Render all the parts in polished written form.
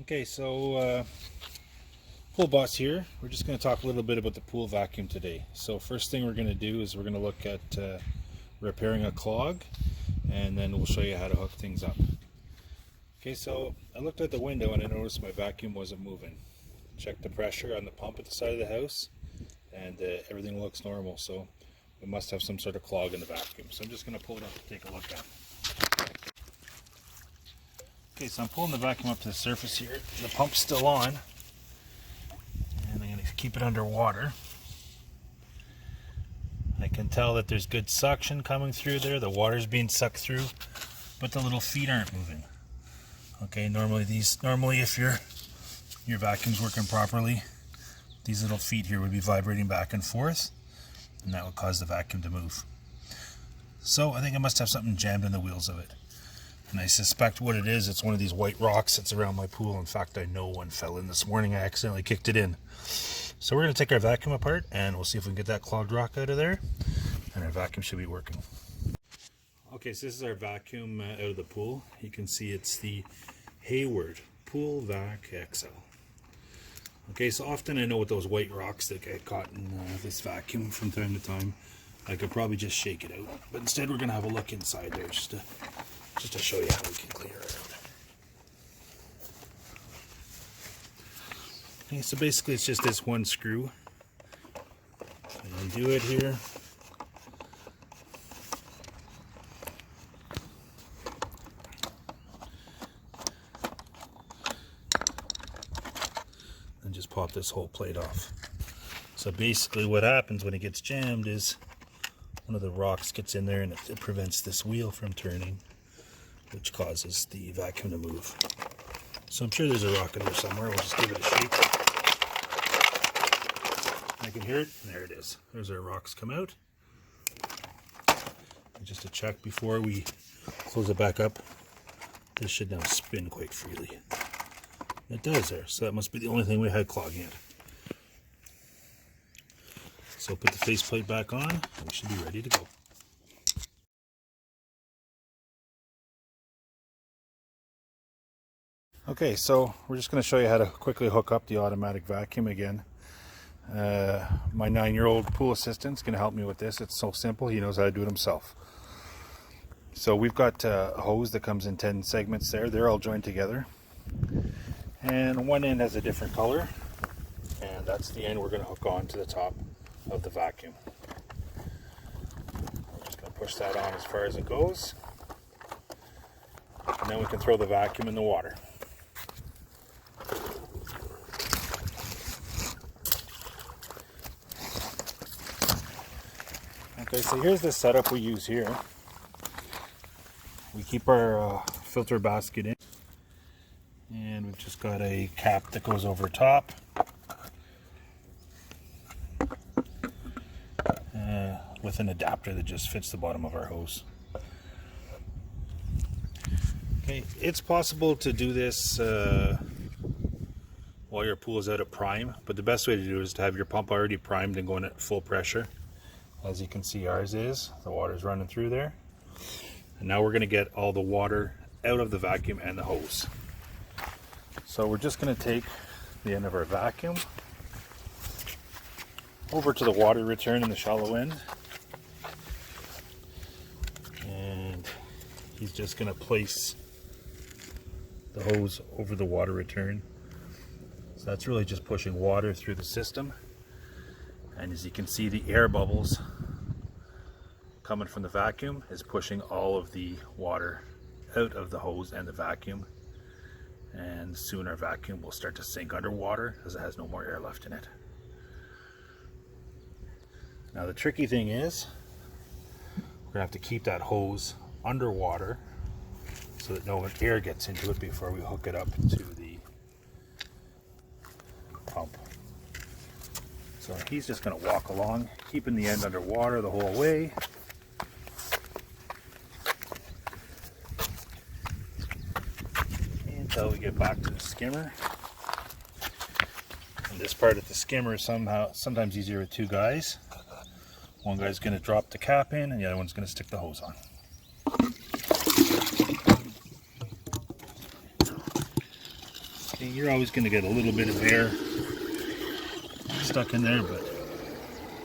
Okay, so Pool Boss here. We're just going to talk a little bit about the pool vacuum today. So first thing we're going to do is we're going to look at repairing a clog, and then we'll show you how to hook things up. Okay, so I looked at the window and I noticed my vacuum wasn't moving. Checked the pressure on the pump at the side of the house, and everything looks normal, so we must have some sort of clog in the vacuum. So I'm just going to pull it up and take a look at it. Okay, so I'm pulling the vacuum up to the surface here. The pump's still on, and I'm going to keep it underwater. I can tell that there's good suction coming through there. The water's being sucked through, but the little feet aren't moving. Okay, normally if your vacuum's working properly, these little feet here would be vibrating back and forth, and that would cause the vacuum to move. So I think I must have something jammed in the wheels of it. And I suspect what it is, it's one of these white rocks that's around my pool. In fact, I know one fell in this morning. I accidentally kicked it in. So we're going to take our vacuum apart and we'll see if we can get that clogged rock out of there, and our vacuum should be working. Okay, so this is our vacuum out of the pool. You can see it's the Hayward PoolVac XL. Okay, so often I know with those white rocks that get caught in this vacuum from time to time, I could probably just shake it out. But instead we're going to have a look inside there just to show you how we can clear it out. Okay, so basically it's just this one screw. Undo it here. And just pop this whole plate off. So basically what happens when it gets jammed is one of the rocks gets in there and it prevents this wheel from turning, which causes the vacuum to move. So I'm sure there's a rock in there somewhere. We'll just give it a shake. I can hear it, and there it is. There's our rocks come out. And just to check before we close it back up, this should now spin quite freely. It does there, so that must be the only thing we had clogging it. So put the faceplate back on, and we should be ready to go. Okay, so we're just going to show you how to quickly hook up the automatic vacuum again. My 9-year-old pool assistant's going to help me with this. It's so simple, he knows how to do it himself. So we've got a hose that comes in 10 segments there. They're all joined together. And one end has a different color, and that's the end we're going to hook on to the top of the vacuum. We're just going to push that on as far as it goes, and then we can throw the vacuum in the water. Okay, so here's the setup we use here. We keep our filter basket in, and we've just got a cap that goes over top. With an adapter that just fits the bottom of our hose. Okay, it's possible to do this while your pool is out at prime, but the best way to do it is to have your pump already primed and going at full pressure. As you can see, ours is. The water's running through there. And now we're going to get all the water out of the vacuum and the hose. So we're just going to take the end of our vacuum over to the water return in the shallow end. And he's just going to place the hose over the water return. So that's really just pushing water through the system. And as you can see, the air bubbles coming from the vacuum is pushing all of the water out of the hose and the vacuum. And soon our vacuum will start to sink underwater as it has no more air left in it. Now the tricky thing is, we're going to have to keep that hose underwater so that no air gets into it before we hook it up to the pump. So he's just going to walk along, keeping the end underwater the whole way. Until we get back to the skimmer. And this part of the skimmer is sometimes easier with two guys. One guy's going to drop the cap in and the other one's going to stick the hose on. You're always going to get a little bit of air stuck in there, but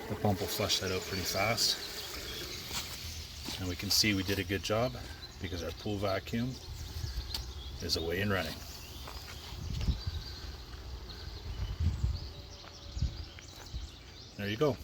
the pump will flush that out pretty fast. And we can see we did a good job because our pool vacuum is away and running. There you go.